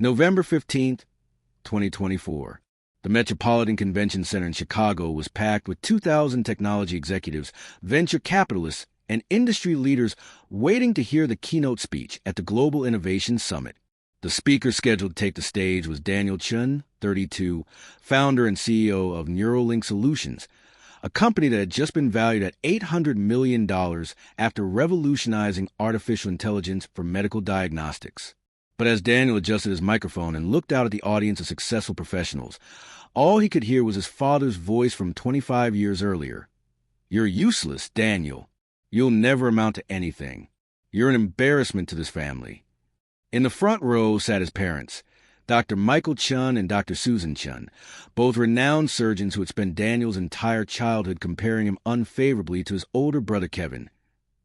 November 15th, 2024. The Metropolitan Convention Center in Chicago was packed with 2,000 technology executives, venture capitalists, and industry leaders waiting to hear the keynote speech at the Global Innovation Summit. The speaker scheduled to take the stage was Chen, 32, founder and CEO of Neuralink Solutions, a company that had just been valued at $800 million after revolutionizing artificial intelligence for medical diagnostics. But as Daniel adjusted his microphone and looked out at the audience of successful professionals, all he could hear was his father's voice from 25 years earlier. "You're useless, Daniel. You'll never amount to anything. You're an embarrassment to this family." In the front row sat his parents, Dr. Michael Chen and Dr. Susan Chen, both renowned surgeons who had spent Daniel's entire childhood comparing him unfavorably to his older brother Kevin,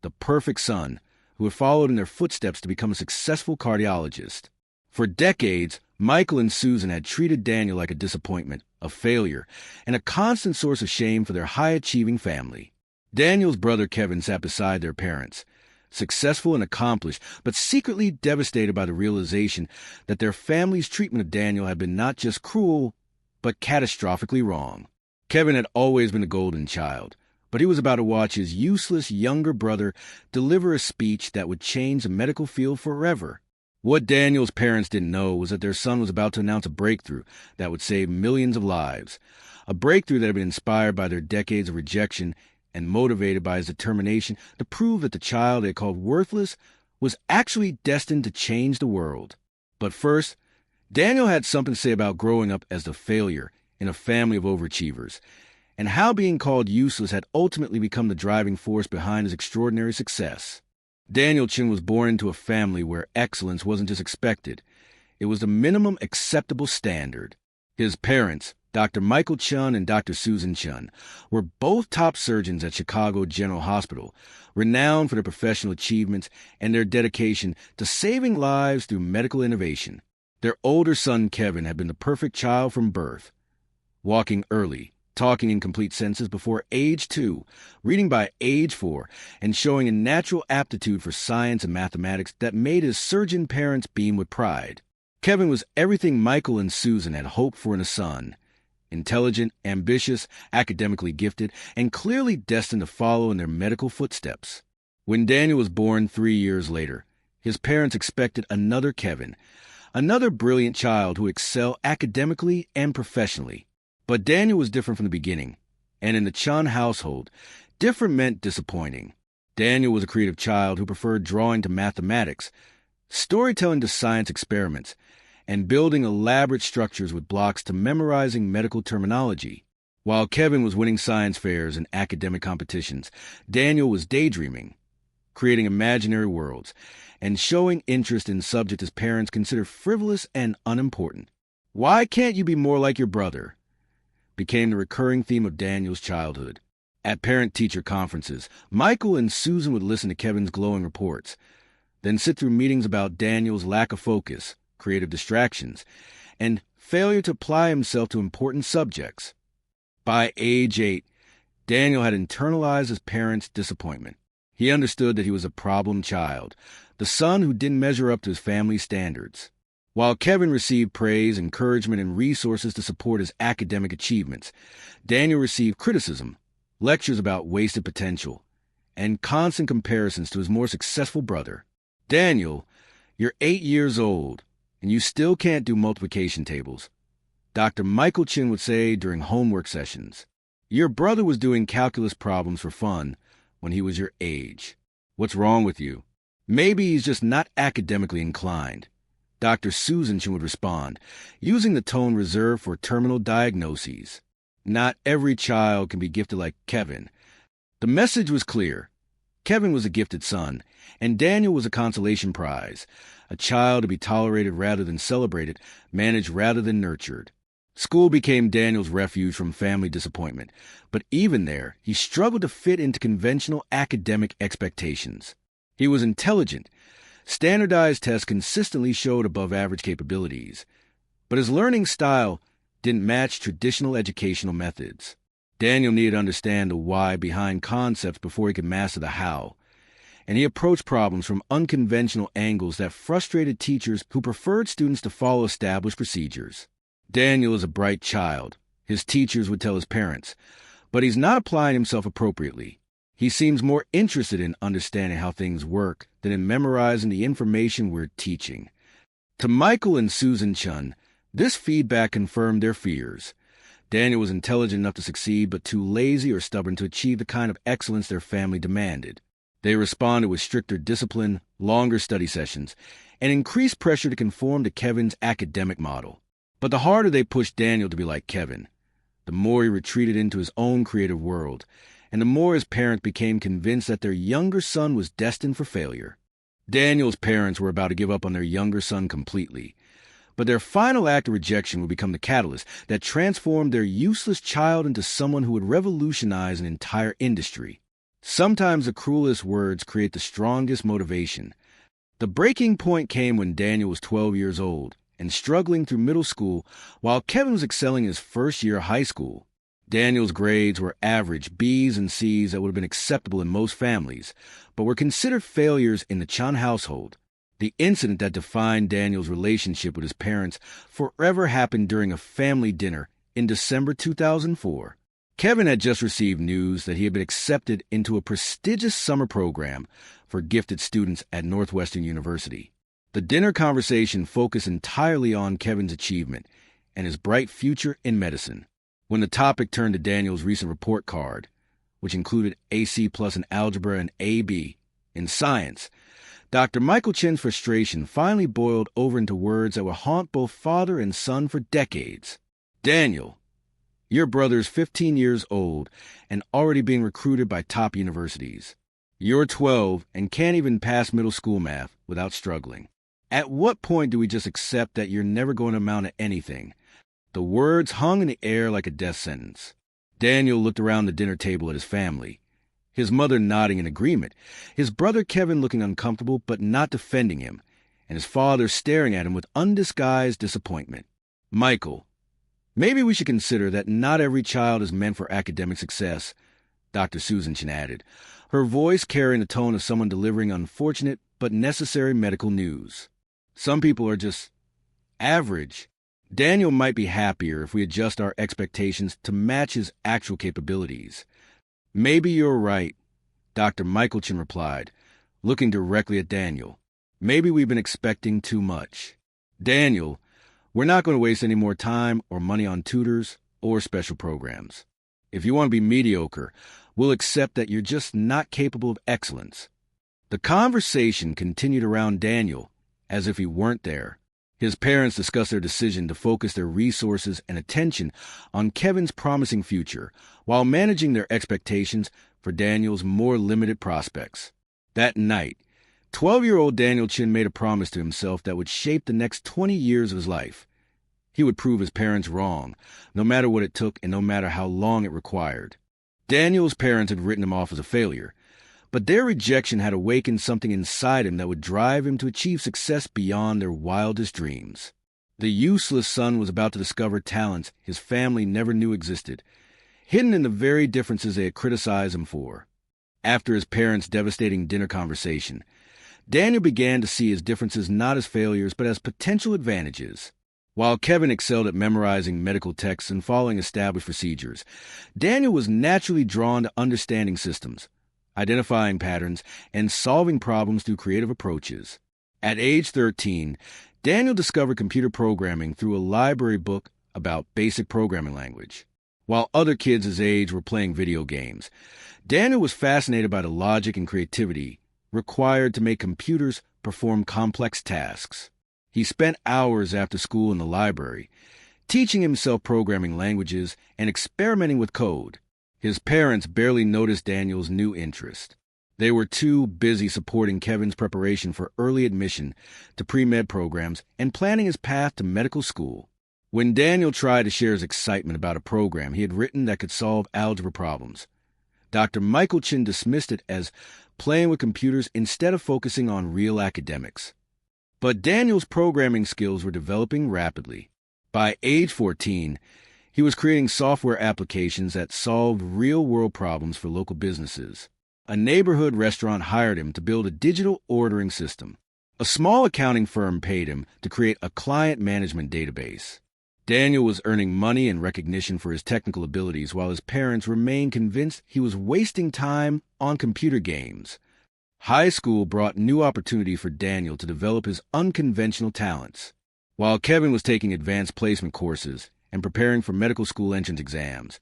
the perfect son, who had followed in their footsteps to become a successful cardiologist. For decades, Michael and Susan had treated Daniel like a disappointment, a failure, and a constant source of shame for their high-achieving family. Daniel's brother Kevin sat beside their parents, successful and accomplished, but secretly devastated by the realization that their family's treatment of Daniel had been not just cruel, but catastrophically wrong. Kevin had always been a golden child, but he was about to watch his useless younger brother deliver a speech that would change the medical field forever. What Daniel's parents didn't know was that their son was about to announce a breakthrough that would save millions of lives, a breakthrough that had been inspired by their decades of rejection and motivated by his determination to prove that the child they called worthless was actually destined to change the world. But first, Daniel had something to say about growing up as the failure in a family of overachievers, and how being called useless had ultimately become the driving force behind his extraordinary success. Daniel Chen was born into a family where excellence wasn't just expected, it was the minimum acceptable standard. His parents, Dr. Michael Chen and Dr. Susan Chen, were both top surgeons at Chicago General Hospital, renowned for their professional achievements and their dedication to saving lives through medical innovation. Their older son, Kevin, had been the perfect child from birth, walking early, talking in complete sentences before age 2, reading by age 4, and showing a natural aptitude for science and mathematics that made his surgeon parents beam with pride. Kevin was everything Michael and Susan had hoped for in a son: intelligent, ambitious, academically gifted, and clearly destined to follow in their medical footsteps. When Daniel was born 3 years later, his parents expected another Kevin, another brilliant child who would excel academically and professionally. But Daniel was different from the beginning, and in the Chen household, different meant disappointing. Daniel was a creative child who preferred drawing to mathematics, storytelling to science experiments, and building elaborate structures with blocks to memorizing medical terminology. While Kevin was winning science fairs and academic competitions, Daniel was daydreaming, creating imaginary worlds, and showing interest in subjects his parents considered frivolous and unimportant. "Why can't you be more like your brother?" became the recurring theme of Daniel's childhood. At parent-teacher conferences, Michael and Susan would listen to Kevin's glowing reports, then sit through meetings about Daniel's lack of focus, creative distractions, and failure to apply himself to important subjects. By age 8, Daniel had internalized his parents' disappointment. He understood that he was a problem child, the son who didn't measure up to his family's standards. While Kevin received praise, encouragement, and resources to support his academic achievements, Daniel received criticism, lectures about wasted potential, and constant comparisons to his more successful brother. "Daniel, you're 8 years old, and you still can't do multiplication tables," Dr. Michael Chen would say during homework sessions. "Your brother was doing calculus problems for fun when he was your age. What's wrong with you? Maybe he's just not academically inclined," Dr. Susan Chen would respond, using the tone reserved for terminal diagnoses. Not every child can be gifted like Kevin. The message was clear. Kevin was a gifted son, and Daniel was a consolation prize, a child to be tolerated rather than celebrated, managed rather than nurtured. School became Daniel's refuge from family disappointment, but even there, he struggled to fit into conventional academic expectations. He was intelligent. Standardized tests consistently showed above-average capabilities, but his learning style didn't match traditional educational methods. Daniel needed to understand the why behind concepts before he could master the how, and he approached problems from unconventional angles that frustrated teachers who preferred students to follow established procedures. Daniel is a bright child, his teachers would tell his parents, but he's not applying himself appropriately. He seems more interested in understanding how things work than in memorizing the information we're teaching. To Michael and Susan Chen, this feedback confirmed their fears. Daniel was intelligent enough to succeed, but too lazy or stubborn to achieve the kind of excellence their family demanded. They responded with stricter discipline, longer study sessions, and increased pressure to conform to Kevin's academic model. But the harder they pushed Daniel to be like Kevin, the more he retreated into his own creative world, and the more his parents became convinced that their younger son was destined for failure. Daniel's parents were about to give up on their younger son completely, but their final act of rejection would become the catalyst that transformed their useless child into someone who would revolutionize an entire industry. Sometimes the cruelest words create the strongest motivation. The breaking point came when Daniel was 12 years old and struggling through middle school while Kevin was excelling in his first year of high school. Daniel's grades were average B's and C's that would have been acceptable in most families, but were considered failures in the Chen household. The incident that defined Daniel's relationship with his parents forever happened during a family dinner in December 2004. Kevin had just received news that he had been accepted into a prestigious summer program for gifted students at Northwestern University. The dinner conversation focused entirely on Kevin's achievement and his bright future in medicine. When the topic turned to Daniel's recent report card, which included AC+ in algebra and AB in science, Dr. Michael Chen's frustration finally boiled over into words that would haunt both father and son for decades. Daniel, your brother's 15 years old and already being recruited by top universities. You're 12 and can't even pass middle school math without struggling. At what point do we just accept that you're never going to amount to anything? The words hung in the air like a death sentence. Daniel looked around the dinner table at his family, his mother nodding in agreement, his brother Kevin looking uncomfortable but not defending him, and his father staring at him with undisguised disappointment. Michael, maybe we should consider that not every child is meant for academic success, Dr. Susan Chen added, her voice carrying the tone of someone delivering unfortunate but necessary medical news. Some people are just average. Daniel might be happier if we adjust our expectations to match his actual capabilities. Maybe you're right, Dr. Michael Chen replied, looking directly at Daniel. Maybe we've been expecting too much. Daniel, we're not going to waste any more time or money on tutors or special programs. If you want to be mediocre, we'll accept that you're just not capable of excellence. The conversation continued around Daniel as if he weren't there. His parents discussed their decision to focus their resources and attention on Kevin's promising future while managing their expectations for Daniel's more limited prospects. That night, 12-year-old Daniel Chen made a promise to himself that would shape the next 20 years of his life. He would prove his parents wrong, no matter what it took and no matter how long it required. Daniel's parents had written him off as a failure, but their rejection had awakened something inside him that would drive him to achieve success beyond their wildest dreams. The useless son was about to discover talents his family never knew existed, hidden in the very differences they had criticized him for. After his parents' devastating dinner conversation, Daniel began to see his differences not as failures but as potential advantages. While Kevin excelled at memorizing medical texts and following established procedures, Daniel was naturally drawn to understanding systems, identifying patterns, and solving problems through creative approaches. At age 13, Daniel discovered computer programming through a library book about basic programming language. While other kids his age were playing video games, Daniel was fascinated by the logic and creativity required to make computers perform complex tasks. He spent hours after school in the library, teaching himself programming languages and experimenting with code. His parents barely noticed Daniel's new interest. They were too busy supporting Kevin's preparation for early admission to pre-med programs and planning his path to medical school. When Daniel tried to share his excitement about a program he had written that could solve algebra problems, Dr. Michael Chen dismissed it as playing with computers instead of focusing on real academics. But Daniel's programming skills were developing rapidly. By age 14, he was creating software applications that solved real-world problems for local businesses. A neighborhood restaurant hired him to build a digital ordering system. A small accounting firm paid him to create a client management database. Daniel was earning money and recognition for his technical abilities while his parents remained convinced he was wasting time on computer games. High school brought new opportunity for Daniel to develop his unconventional talents. While Kevin was taking advanced placement courses and preparing for medical school entrance exams,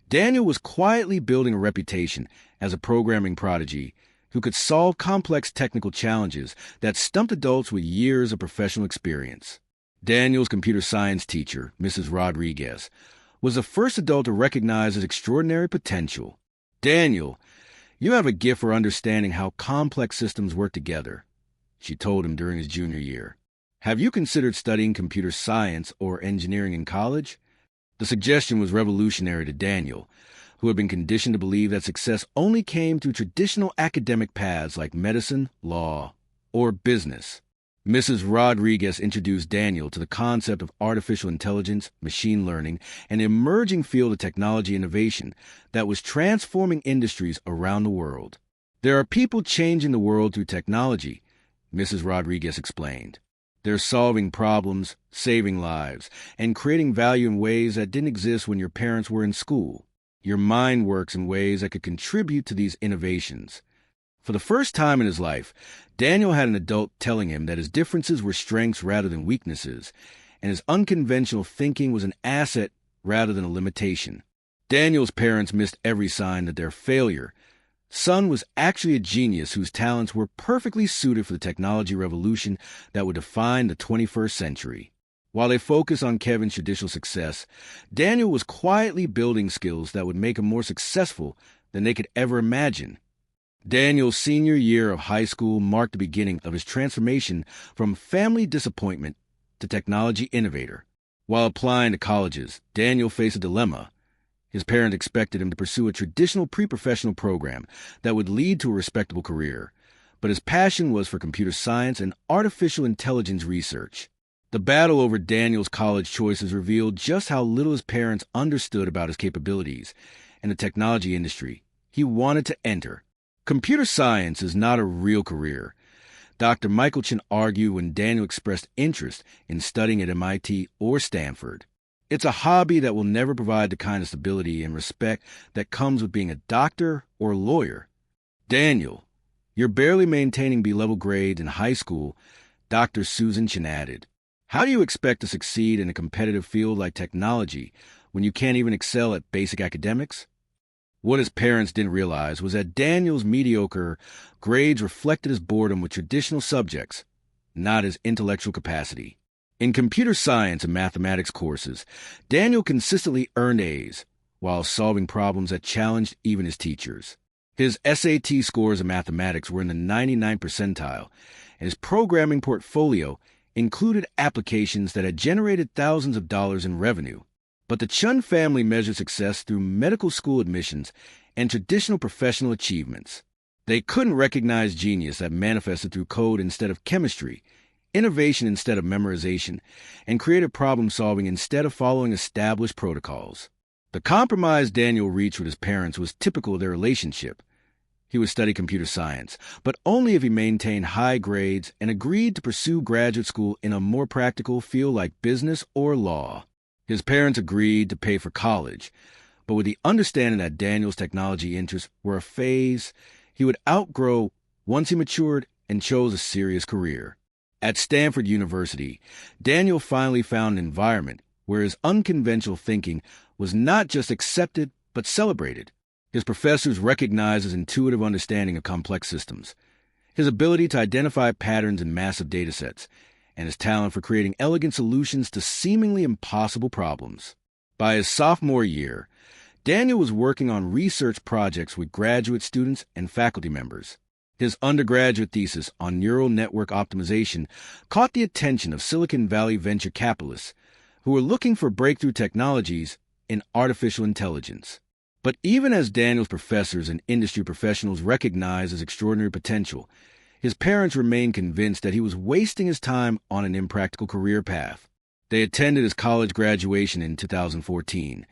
Daniel was quietly building a reputation as a programming prodigy who could solve complex technical challenges that stumped adults with years of professional experience. Daniel's computer science teacher, Mrs. Rodriguez, was the first adult to recognize his extraordinary potential. "Daniel, you have a gift for understanding how complex systems work together," she told him during his junior year. "Have you considered studying computer science or engineering in college?" The suggestion was revolutionary to Daniel, who had been conditioned to believe that success only came through traditional academic paths like medicine, law, or business. Mrs. Rodriguez introduced Daniel to the concept of artificial intelligence, machine learning, an emerging field of technology innovation that was transforming industries around the world. "There are people changing the world through technology," Mrs. Rodriguez explained. "They're solving problems, saving lives, and creating value in ways that didn't exist when your parents were in school. Your mind works in ways that could contribute to these innovations." For the first time in his life, Daniel had an adult telling him that his differences were strengths rather than weaknesses, and his unconventional thinking was an asset rather than a limitation. Daniel's parents missed every sign that their failure son was actually a genius whose talents were perfectly suited for the technology revolution that would define the 21st century. While they focused on Kevin's judicial success, Daniel was quietly building skills that would make him more successful than they could ever imagine. Daniel's senior year of high school marked the beginning of his transformation from family disappointment to technology innovator. While applying to colleges, Daniel faced a dilemma. His parents expected him to pursue a traditional pre-professional program that would lead to a respectable career, but his passion was for computer science and artificial intelligence research. The battle over Daniel's college choices revealed just how little his parents understood about his capabilities and the technology industry he wanted to enter. Computer science is not a real career, Dr. Michael Chen argued when Daniel expressed interest in studying at MIT or Stanford. It's a hobby that will never provide the kind of stability and respect that comes with being a doctor or lawyer. "Daniel, you're barely maintaining B-level grades in high school," Dr. Susan Chen added. "How do you expect to succeed in a competitive field like technology when you can't even excel at basic academics?" What his parents didn't realize was that Daniel's mediocre grades reflected his boredom with traditional subjects, not his intellectual capacity. In computer science and mathematics courses, Daniel consistently earned A's while solving problems that challenged even his teachers. His SAT scores in mathematics were in the 99th percentile, and his programming portfolio included applications that had generated thousands of dollars in revenue. But the Chen family measured success through medical school admissions and traditional professional achievements. They couldn't recognize genius that manifested through code instead of chemistry, innovation instead of memorization, and creative problem-solving instead of following established protocols. The compromise Daniel reached with his parents was typical of their relationship. He would study computer science, but only if he maintained high grades and agreed to pursue graduate school in a more practical field like business or law. His parents agreed to pay for college, but with the understanding that Daniel's technology interests were a phase he would outgrow once he matured and chose a serious career. At Stanford University, Daniel finally found an environment where his unconventional thinking was not just accepted but celebrated. His professors recognized his intuitive understanding of complex systems, his ability to identify patterns in massive datasets, and his talent for creating elegant solutions to seemingly impossible problems. By his sophomore year, Daniel was working on research projects with graduate students and faculty members. His undergraduate thesis on neural network optimization caught the attention of Silicon Valley venture capitalists who were looking for breakthrough technologies in artificial intelligence. But even as Daniel's professors and industry professionals recognized his extraordinary potential, his parents remained convinced that he was wasting his time on an impractical career path. They attended his college graduation in 2014,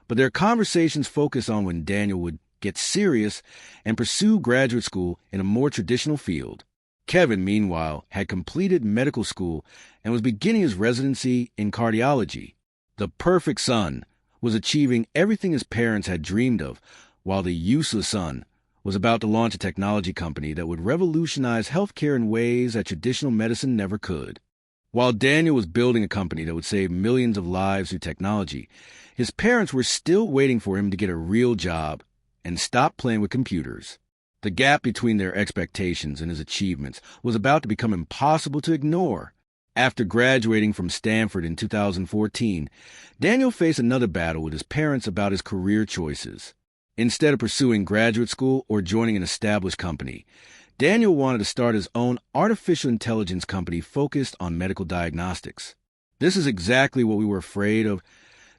but their conversations focused on when Daniel would get serious, and pursue graduate school in a more traditional field. Kevin, meanwhile, had completed medical school and was beginning his residency in cardiology. The perfect son was achieving everything his parents had dreamed of, while the useless son was about to launch a technology company that would revolutionize healthcare in ways that traditional medicine never could. While Daniel was building a company that would save millions of lives through technology, his parents were still waiting for him to get a real job and stop playing with computers. The gap between their expectations and his achievements was about to become impossible to ignore. After graduating from Stanford in 2014, Daniel faced another battle with his parents about his career choices. Instead of pursuing graduate school or joining an established company, Daniel wanted to start his own artificial intelligence company focused on medical diagnostics. This is exactly what we were afraid of,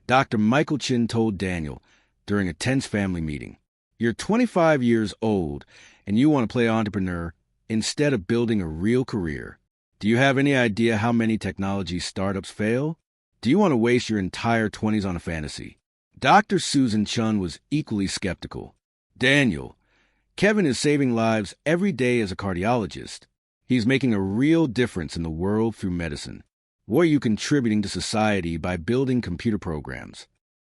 Dr. Michael Chen told Daniel during a tense family meeting. You're 25 years old and you want to play entrepreneur instead of building a real career. Do you have any idea how many technology startups fail? Do you want to waste your entire 20s on a fantasy? Dr. Susan Chen was equally skeptical. Daniel, Kevin is saving lives every day as a cardiologist. He's making a real difference in the world through medicine. What are you contributing to society by building computer programs?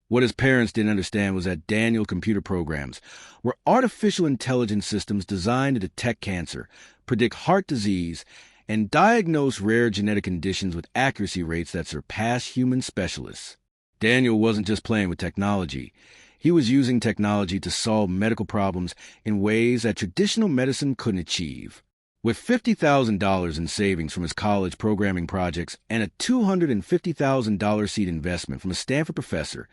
What his parents didn't understand was that Daniel's computer programs were artificial intelligence systems designed to detect cancer, predict heart disease, and diagnose rare genetic conditions with accuracy rates that surpass human specialists. Daniel wasn't just playing with technology. He was using technology to solve medical problems in ways that traditional medicine couldn't achieve. With $50,000 in savings from his college programming projects and a $250,000 seed investment from a Stanford professor,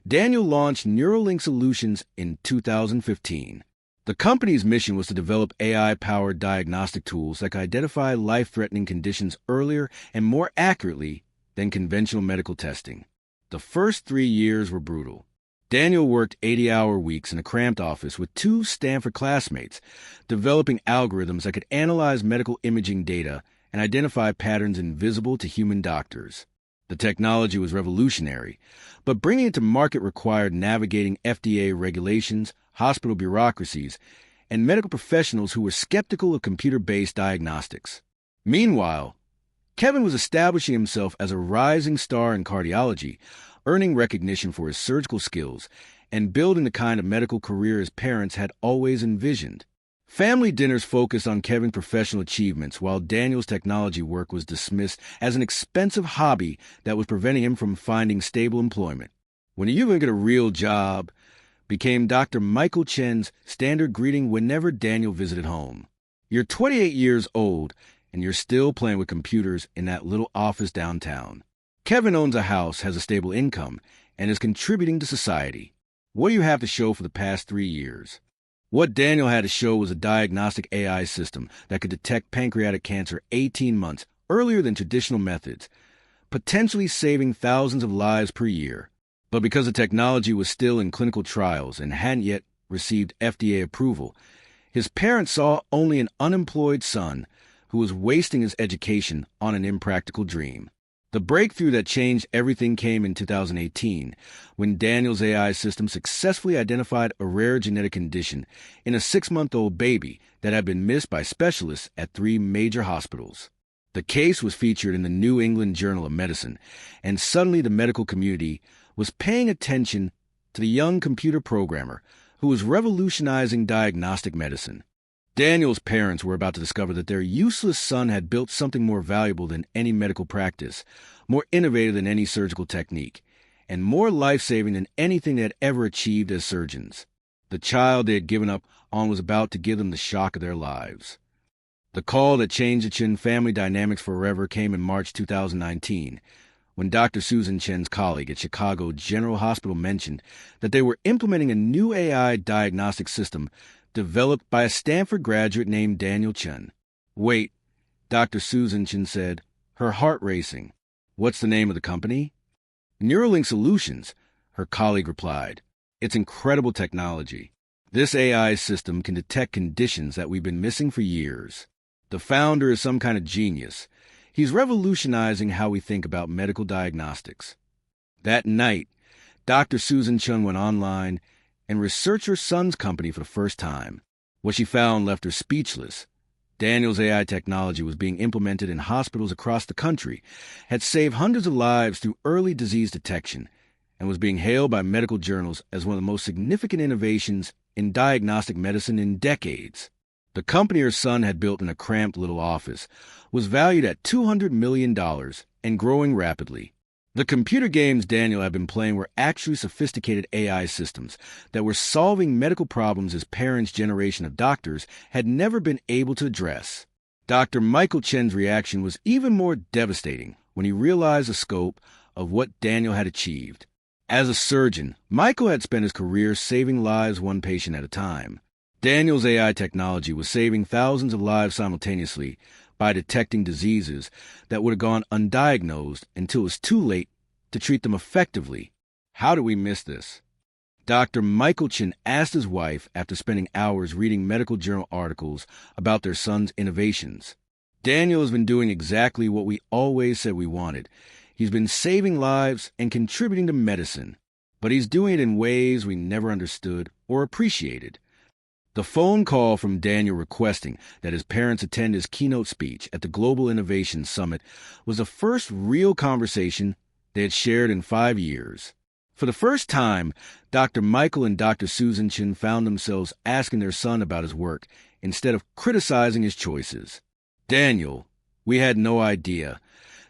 Daniel launched Neuralink Solutions in 2015. The company's mission was to develop AI-powered diagnostic tools that could identify life-threatening conditions earlier and more accurately than conventional medical testing. The first 3 years were brutal. Daniel worked 80-hour weeks in a cramped office with 2 Stanford classmates, developing algorithms that could analyze medical imaging data and identify patterns invisible to human doctors. The technology was revolutionary, but bringing it to market required navigating FDA regulations, hospital bureaucracies, and medical professionals who were skeptical of computer-based diagnostics. Meanwhile, Kevin was establishing himself as a rising star in cardiology, earning recognition for his surgical skills, and building the kind of medical career his parents had always envisioned. Family dinners focused on Kevin's professional achievements, while Daniel's technology work was dismissed as an expensive hobby that was preventing him from finding stable employment. "When are you going to get a real job?" became Dr. Michael Chen's standard greeting whenever Daniel visited home. "You're 28 years old, and you're still playing with computers in that little office downtown." Kevin owns a house, has a stable income, and is contributing to society. What do you have to show for the past 3 years? What Daniel had to show was a diagnostic AI system that could detect pancreatic cancer 18 months earlier than traditional methods, potentially saving thousands of lives per year. But because the technology was still in clinical trials and hadn't yet received FDA approval, his parents saw only an unemployed son who was wasting his education on an impractical dream. The breakthrough that changed everything came in 2018, when Daniel's AI system successfully identified a rare genetic condition in a 6-month-old baby that had been missed by specialists at 3 major hospitals. The case was featured in the New England Journal of Medicine, and suddenly the medical community was paying attention to the young computer programmer who was revolutionizing diagnostic medicine. Daniel's parents were about to discover that their useless son had built something more valuable than any medical practice, more innovative than any surgical technique, and more life-saving than anything they had ever achieved as surgeons. The child they had given up on was about to give them the shock of their lives. The call that changed the Chen family dynamics forever came in March 2019, when Dr. Susan Chen's colleague at Chicago General Hospital mentioned that they were implementing a new AI diagnostic system developed by a Stanford graduate named Daniel Chen. "Wait," Dr. Susan Chen said, her heart racing. "What's the name of the company?" "Neuralink Solutions," her colleague replied. "It's incredible technology. This AI system can detect conditions that we've been missing for years. The founder is some kind of genius. He's revolutionizing how we think about medical diagnostics." That night, Dr. Susan Chen went online and research her son's company for the first time. What she found left her speechless. Daniel's AI technology was being implemented in hospitals across the country, had saved hundreds of lives through early disease detection, and was being hailed by medical journals as one of the most significant innovations in diagnostic medicine in decades. The company her son had built in a cramped little office was valued at $200 million and growing rapidly. The computer games Daniel had been playing were actually sophisticated AI systems that were solving medical problems his parents' generation of doctors had never been able to address. Dr. Michael Chen's reaction was even more devastating when he realized the scope of what Daniel had achieved. As a surgeon, Michael had spent his career saving lives one patient at a time. Daniel's AI technology was saving thousands of lives simultaneously by detecting diseases that would have gone undiagnosed until it was too late to treat them effectively. How do we miss this? Dr. Michael Chen asked his wife after spending hours reading medical journal articles about their son's innovations. Daniel has been doing exactly what we always said we wanted. He's been saving lives and contributing to medicine, but he's doing it in ways we never understood or appreciated. The phone call from Daniel requesting that his parents attend his keynote speech at the Global Innovation Summit was the first real conversation they had shared in 5 years. For the first time, Dr. Michael and Dr. Susan Chen found themselves asking their son about his work instead of criticizing his choices. Daniel, we had no idea,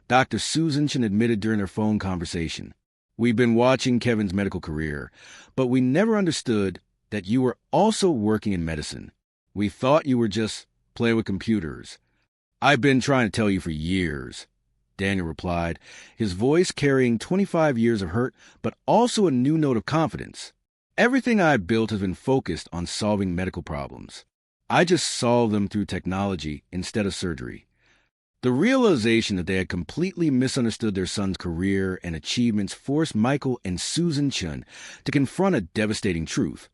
Dr. Susan Chen admitted during their phone conversation. We've been watching Kevin's medical career, but we never understood that you were also working in medicine. We thought you were just playing with computers. I've been trying to tell you for years, Daniel replied, his voice carrying 25 years of hurt, but also a new note of confidence. Everything I've built has been focused on solving medical problems. I just solve them through technology instead of surgery. The realization that they had completely misunderstood their son's career and achievements forced Michael and Susan Chen to confront a devastating truth.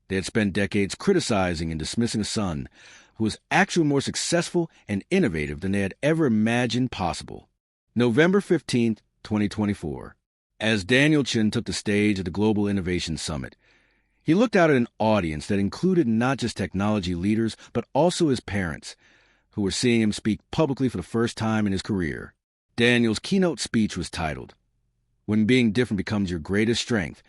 They had spent decades criticizing and dismissing a son who was actually more successful and innovative than they had ever imagined possible. November 15, 2024. As Daniel Chen took the stage at the Global Innovation Summit, he looked out at an audience that included not just technology leaders, but also his parents, who were seeing him speak publicly for the first time in his career. Daniel's keynote speech was titled, "When Being Different Becomes Your Greatest Strength,"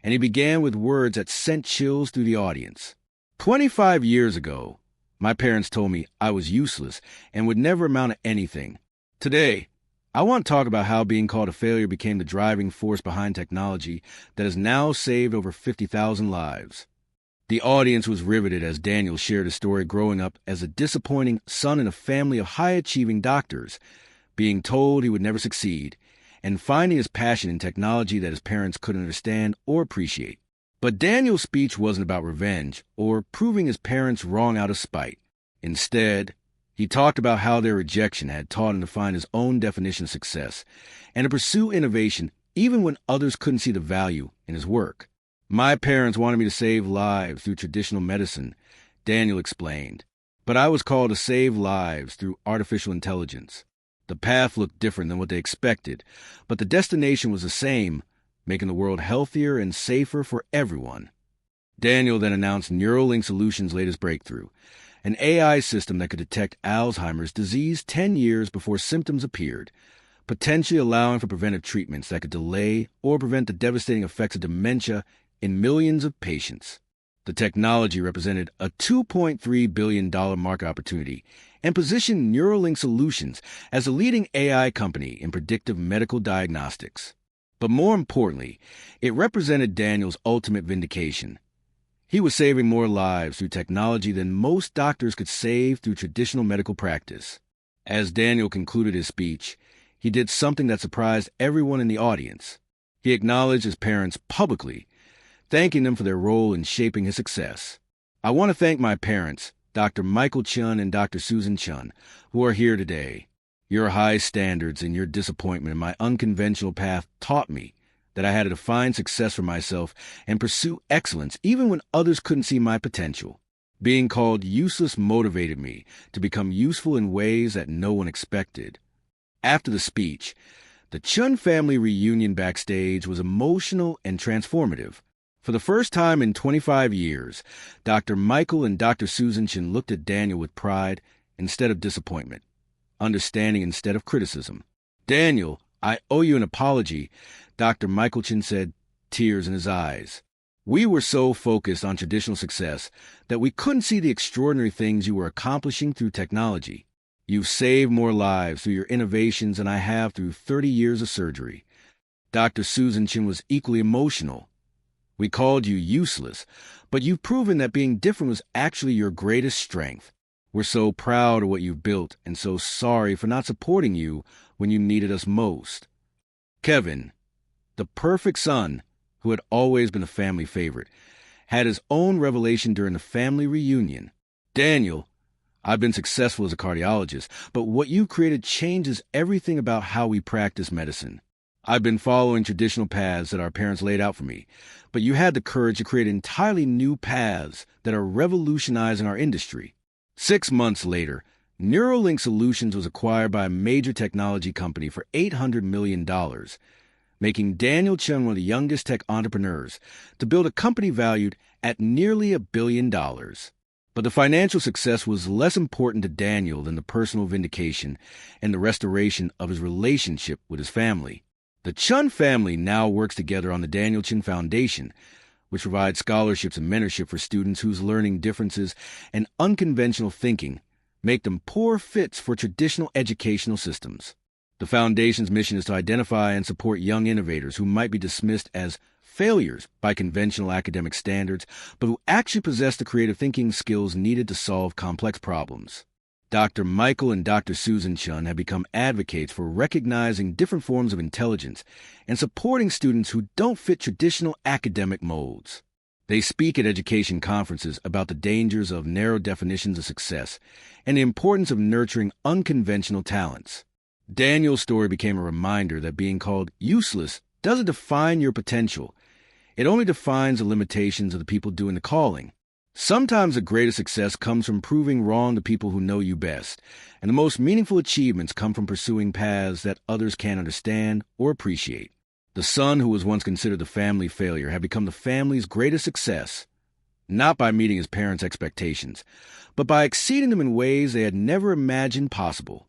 and he began with words that sent chills through the audience. 25 years ago, my parents told me I was useless and would never amount to anything. Today, I want to talk about how being called a failure became the driving force behind technology that has now saved over 50,000 lives. The audience was riveted as Daniel shared his story growing up as a disappointing son in a family of high-achieving doctors, being told he would never succeed, and finding his passion in technology that his parents couldn't understand or appreciate. But Daniel's speech wasn't about revenge or proving his parents wrong out of spite. Instead, he talked about how their rejection had taught him to find his own definition of success and to pursue innovation even when others couldn't see the value in his work. My parents wanted me to save lives through traditional medicine, Daniel explained, but I was called to save lives through artificial intelligence. The path looked different than what they expected, but the destination was the same, making the world healthier and safer for everyone. Daniel then announced Neuralink Solutions' latest breakthrough, an AI system that could detect Alzheimer's disease 10 years before symptoms appeared, potentially allowing for preventive treatments that could delay or prevent the devastating effects of dementia in millions of patients. The technology represented a $2.3 billion market opportunity and positioned Neuralink Solutions as a leading AI company in predictive medical diagnostics. But more importantly, it represented Daniel's ultimate vindication. He was saving more lives through technology than most doctors could save through traditional medical practice. As Daniel concluded his speech, he did something that surprised everyone in the audience. He acknowledged his parents publicly, thanking them for their role in shaping his success. I want to thank my parents, Dr. Michael Chen and Dr. Susan Chen, who are here today. Your high standards and your disappointment in my unconventional path taught me that I had to define success for myself and pursue excellence even when others couldn't see my potential. Being called useless motivated me to become useful in ways that no one expected. After the speech, the Chen family reunion backstage was emotional and transformative. For the first time in 25 years, Dr. Michael and Dr. Susan Chen looked at Daniel with pride instead of disappointment, understanding instead of criticism. "Daniel, I owe you an apology," Dr. Michael Chen said, tears in his eyes. "We were so focused on traditional success that we couldn't see the extraordinary things you were accomplishing through technology. You've saved more lives through your innovations than I have through 30 years of surgery." Dr. Susan Chen was equally emotional. "We called you useless, but you've proven that being different was actually your greatest strength. We're so proud of what you've built and so sorry for not supporting you when you needed us most." Kevin, the perfect son, who had always been a family favorite, had his own revelation during the family reunion. "Daniel, I've been successful as a cardiologist, but what you created changes everything about how we practice medicine. I've been following traditional paths that our parents laid out for me, but you had the courage to create entirely new paths that are revolutionizing our industry." 6 months later, Neuralink Solutions was acquired by a major technology company for $800 million, making Daniel Chen one of the youngest tech entrepreneurs to build a company valued at nearly $1 billion. But the financial success was less important to Daniel than the personal vindication and the restoration of his relationship with his family. The Chen family now works together on the Daniel Chen Foundation, which provides scholarships and mentorship for students whose learning differences and unconventional thinking make them poor fits for traditional educational systems. The Foundation's mission is to identify and support young innovators who might be dismissed as failures by conventional academic standards, but who actually possess the creative thinking skills needed to solve complex problems. Dr. Michael and Dr. Susan Chen have become advocates for recognizing different forms of intelligence and supporting students who don't fit traditional academic molds. They speak at education conferences about the dangers of narrow definitions of success and the importance of nurturing unconventional talents. Daniel's story became a reminder that being called useless doesn't define your potential. It only defines the limitations of the people doing the calling. Sometimes the greatest success comes from proving wrong to people who know you best, and the most meaningful achievements come from pursuing paths that others can't understand or appreciate. The son who was once considered the family failure had become the family's greatest success, not by meeting his parents' expectations, but by exceeding them in ways they had never imagined possible.